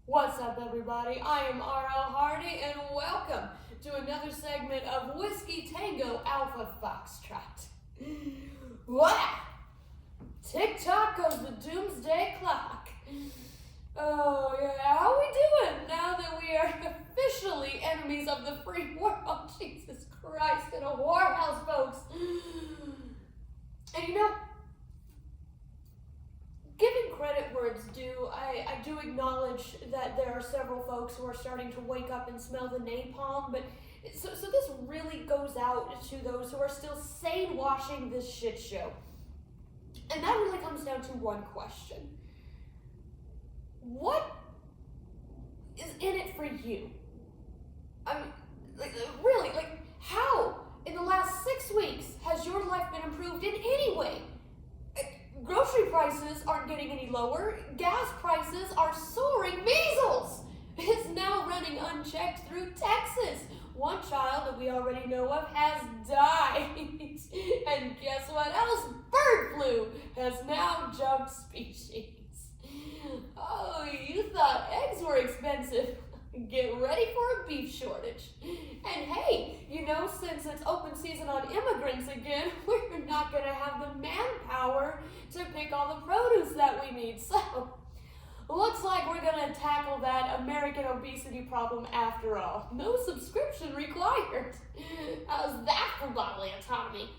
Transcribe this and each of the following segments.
What's up, everybody? I am R.L. Hardy, and welcome to another segment of Whiskey Tango Alpha Foxtrot. Wow! Tick-Tock goes the Doomsday Clock. Oh, yeah, how are we doing now that we are officially enemies of the free world? Jesus Christ, in a whorehouse, folks. And you know, giving credit where it's due, I do acknowledge that there are several folks who are starting to wake up and smell the napalm, but so this really goes out to those who are still sane-washing this shit show. And that really comes down to one question. What is in it for you? I mean, really, how in the last 6 weeks has your life been improved in any way? Grocery prices aren't getting any lower. Gas prices are soaring. Measles is now running unchecked through Texas. One child that we already know of has died. And guess what else? Bird flu has now jumped species. Oh, you thought eggs were expensive? Get ready for a beef shortage. And hey, you know, since it's open season on immigrants again, we're not going to have the manpower to pick all the produce that we need. So, looks like we're going to tackle that American obesity problem after all. No subscription required. How's that for bodily autonomy?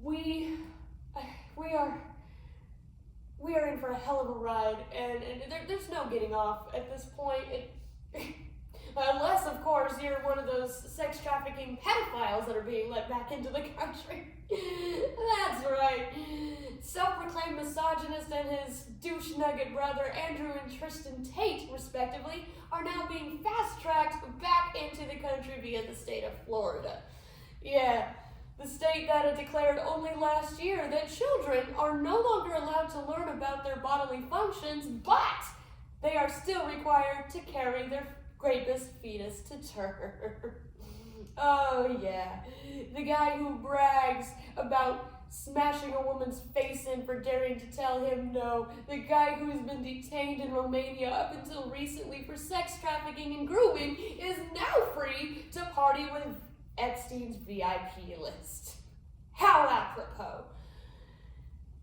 We are in for a hell of a ride, and there's no getting off at this point. Unless, of course, you're one of those sex trafficking pedophiles that are being let back into the country. That's right. Self-proclaimed misogynist and his douche nugget brother, Andrew and Tristan Tate, respectively, are now being fast-tracked back into the country via the state of Florida. Yeah. The state that had declared only last year that children are no longer allowed to learn about their bodily functions, but they are still required to carry their rapist fetus to term. Oh yeah, the guy who brags about smashing a woman's face in for daring to tell him no, the guy who's been detained in Romania up until recently for sex trafficking and grooming is now free to party with Epstein's VIP list. How apropos.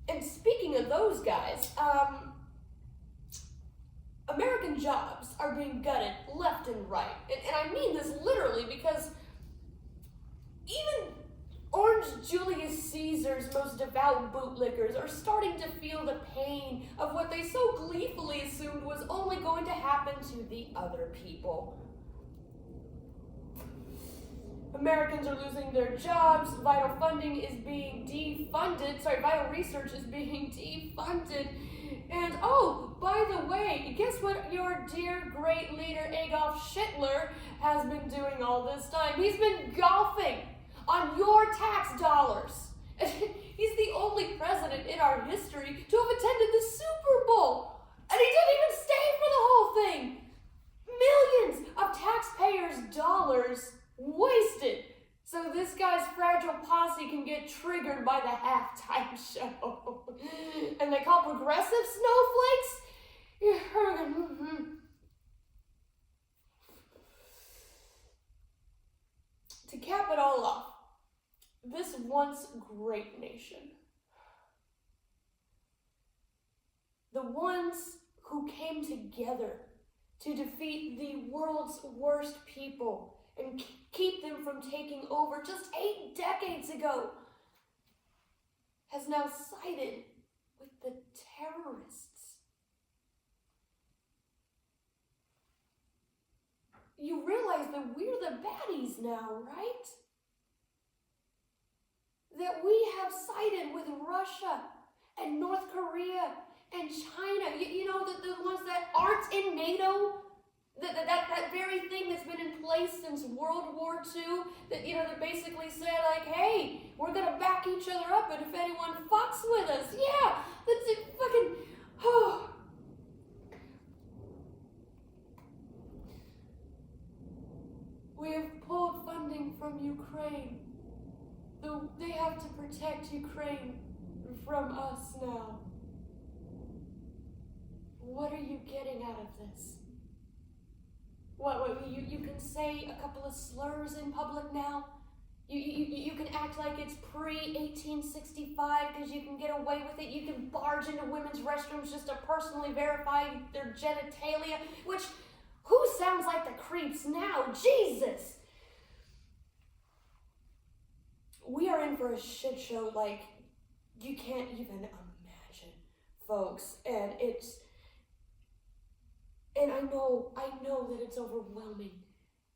And speaking of those guys, American jobs are being gutted left and right. And I mean this literally because even Orange Julius Caesar's most devout bootlickers are starting to feel the pain of what they so gleefully assumed was only going to happen to the other people. Americans are losing their jobs, vital funding is being vital research is being defunded. And oh, by the way, guess what your dear great leader Adolf Hitler has been doing all this time? He's been golfing on your tax dollars. He's the only president in our history to have attended the Super Bowl. And he didn't even stay for the whole thing. Millions of taxpayers' dollars wasted, so this guy's fragile posse can get triggered by the halftime show. And they call progressive snowflakes? To cap it all off, this once great nation, the ones who came together to defeat the world's worst people and keep them from taking over just 8 decades ago, has now sided with the terrorists. You realize that we're the baddies now, right? That we have sided with Russia and North Korea and China. You know, the ones that aren't in NATO. That very thing that's been in place since World War II, that, you know, that basically said, like, hey, we're going to back each other up, and if anyone fucks with us, yeah, that's it, fucking, oh. We have pulled funding from Ukraine, though they have to protect Ukraine from us now. of this. What you can say a couple of slurs in public now? You can act like it's pre-1865 because you can get away with it. You can barge into women's restrooms just to personally verify their genitalia, which, who sounds like the creeps now? Jesus! We are in for a shit show like you can't even imagine, folks. And I know that it's overwhelming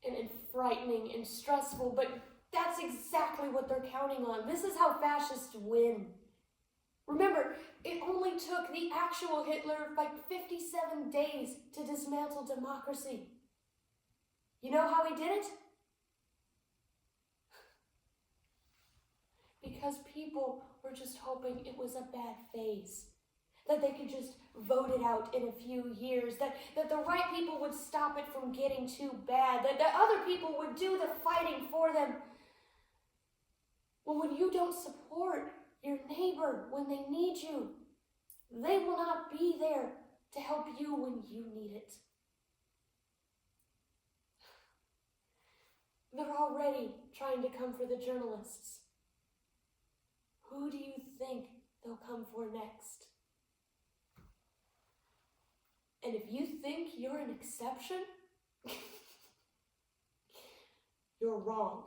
and frightening and stressful, but that's exactly what they're counting on. This is how fascists win. Remember, it only took the actual Hitler like 57 days to dismantle democracy. You know how he did it? Because people were just hoping it was a bad phase. That they could just vote it out in a few years, that the right people would stop it from getting too bad, that other people would do the fighting for them. Well, when you don't support your neighbor when they need you, they will not be there to help you when you need it. They're already trying to come for the journalists. Who do you think they'll come for next? And if you think you're an exception, you're wrong.